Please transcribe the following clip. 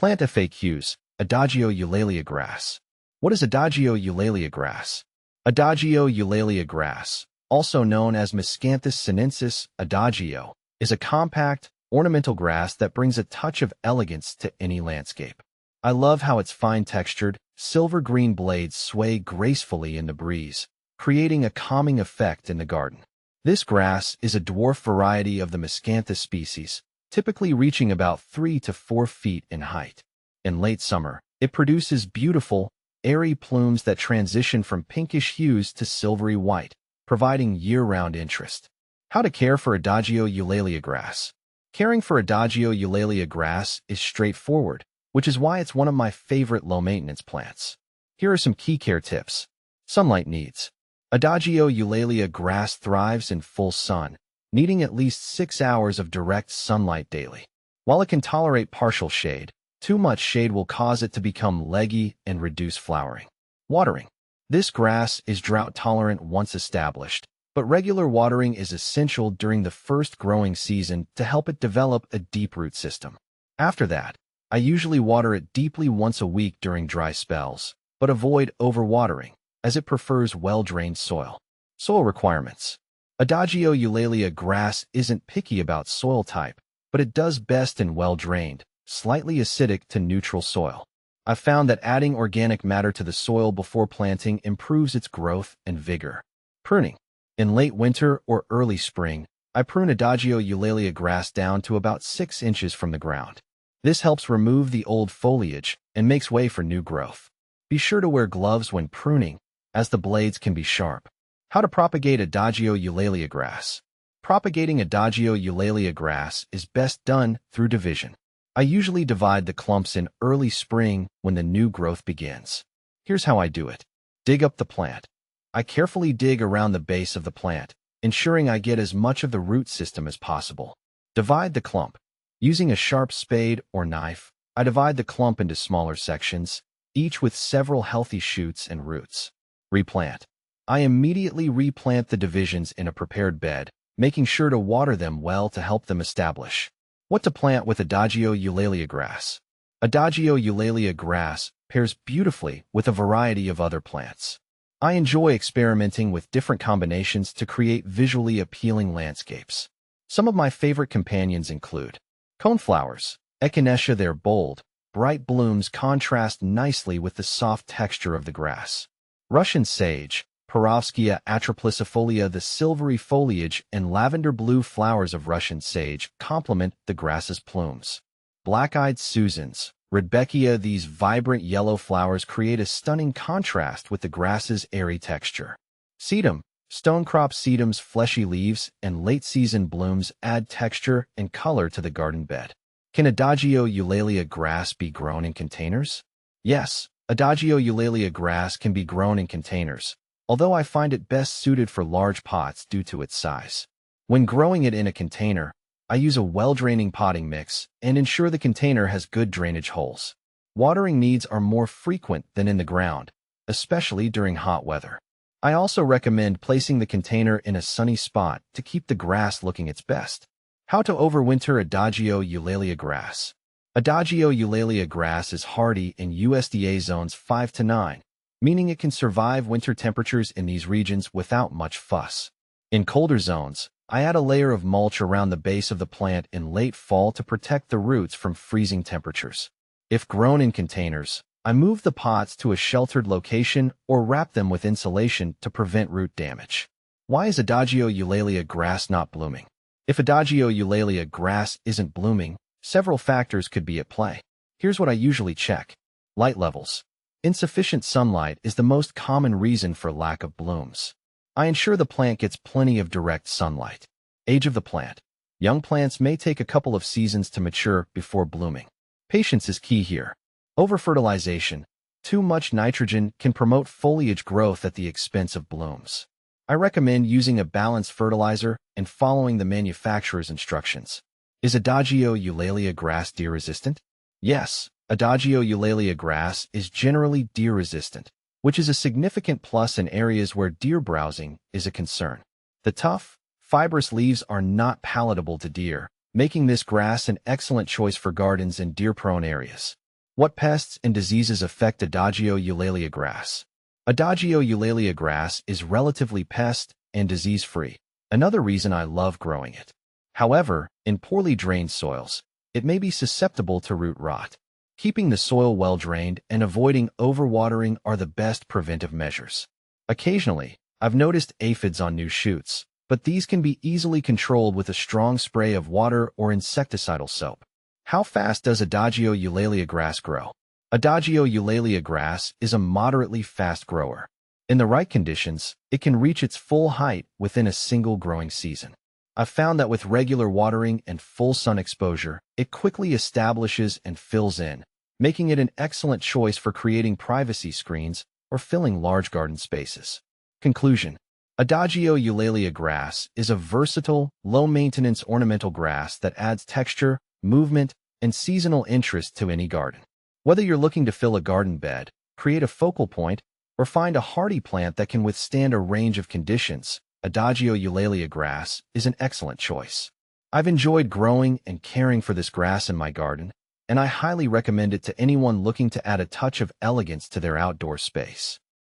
Plant FAQs. Adagio Eulalia grass. What is Adagio Eulalia grass? Adagio Eulalia grass, also known as Miscanthus sinensis adagio, is a compact, ornamental grass that brings a touch of elegance to any landscape. I love how its fine-textured, silver-green blades sway gracefully in the breeze, creating a calming effect in the garden. This grass is a dwarf variety of the Miscanthus species, typically reaching about 3 to 4 feet in height. In late summer, it produces beautiful, airy plumes that transition from pinkish hues to silvery white, providing year-round interest. How to care for Adagio Eulalia grass. Caring for Adagio Eulalia grass is straightforward, which is why it's one of my favorite low-maintenance plants. Here are some key care tips. Sunlight needs. Adagio Eulalia grass thrives in full sun, needing at least 6 hours of direct sunlight daily. While it can tolerate partial shade, too much shade will cause it to become leggy and reduce flowering. Watering. This grass is drought-tolerant once established, but regular watering is essential during the first growing season to help it develop a deep root system. After that, I usually water it deeply once a week during dry spells, but avoid overwatering, as it prefers well-drained soil. Soil requirements. Adagio Eulalia grass isn't picky about soil type, but it does best in well-drained, slightly acidic to neutral soil. I've found that adding organic matter to the soil before planting improves its growth and vigor. Pruning. In late winter or early spring, I prune Adagio Eulalia grass down to about 6 inches from the ground. This helps remove the old foliage and makes way for new growth. Be sure to wear gloves when pruning, as the blades can be sharp. How to propagate Adagio Eulalia grass. Propagating Adagio Eulalia grass is best done through division. I usually divide the clumps in early spring when the new growth begins. Here's how I do it. Dig up the plant. I carefully dig around the base of the plant, ensuring I get as much of the root system as possible. Divide the clump. Using a sharp spade or knife, I divide the clump into smaller sections, each with several healthy shoots and roots. Replant. I immediately replant the divisions in a prepared bed, making sure to water them well to help them establish. What to plant with Adagio Eulalia grass. Adagio Eulalia grass pairs beautifully with a variety of other plants. I enjoy experimenting with different combinations to create visually appealing landscapes. Some of my favorite companions include coneflowers. Echinacea. Their bold, bright blooms contrast nicely with the soft texture of the grass. Russian sage. Perovskia atroplicifolia. The silvery foliage and lavender blue flowers of Russian sage complement the grass's plumes. Black-eyed Susans. Rudbeckia. These vibrant yellow flowers create a stunning contrast with the grass's airy texture. Sedum. Stonecrop sedum's fleshy leaves and late-season blooms add texture and color to the garden bed. Can Adagio Eulalia grass be grown in containers? Yes, Adagio Eulalia grass can be grown in containers, although I find it best suited for large pots due to its size. When growing it in a container, I use a well-draining potting mix and ensure the container has good drainage holes. Watering needs are more frequent than in the ground, especially during hot weather. I also recommend placing the container in a sunny spot to keep the grass looking its best. How to overwinter Adagio Eulalia grass. Adagio Eulalia grass is hardy in USDA zones 5 to 9, meaning it can survive winter temperatures in these regions without much fuss. In colder zones, I add a layer of mulch around the base of the plant in late fall to protect the roots from freezing temperatures. If grown in containers, I move the pots to a sheltered location or wrap them with insulation to prevent root damage. Why is Adagio Eulalia grass not blooming? If Adagio Eulalia grass isn't blooming, several factors could be at play. Here's what I usually check. Light levels. Insufficient sunlight is the most common reason for lack of blooms. I ensure the plant gets plenty of direct sunlight. Age of the plant. Young plants may take a couple of seasons to mature before blooming. Patience is key here. Over-fertilization. Too much nitrogen can promote foliage growth at the expense of blooms. I recommend using a balanced fertilizer and following the manufacturer's instructions. Is Adagio Eulalia grass deer-resistant? Yes, Adagio Eulalia grass is generally deer-resistant, which is a significant plus in areas where deer browsing is a concern. The tough, fibrous leaves are not palatable to deer, making this grass an excellent choice for gardens in deer-prone areas. What pests and diseases affect Adagio Eulalia grass? Adagio Eulalia grass is relatively pest and disease-free, another reason I love growing it. However, in poorly drained soils, it may be susceptible to root rot. Keeping the soil well drained and avoiding overwatering are the best preventive measures. Occasionally, I've noticed aphids on new shoots, but these can be easily controlled with a strong spray of water or insecticidal soap. How fast does Adagio Eulalia grass grow? Adagio Eulalia grass is a moderately fast grower. In the right conditions, it can reach its full height within a single growing season. I've found that with regular watering and full sun exposure, it quickly establishes and fills in, making it an excellent choice for creating privacy screens or filling large garden spaces. Conclusion: Adagio Eulalia grass is a versatile, low-maintenance ornamental grass that adds texture, movement, and seasonal interest to any garden. Whether you're looking to fill a garden bed, create a focal point, or find a hardy plant that can withstand a range of conditions, Adagio Eulalia grass is an excellent choice. I've enjoyed growing and caring for this grass in my garden, and I highly recommend it to anyone looking to add a touch of elegance to their outdoor space.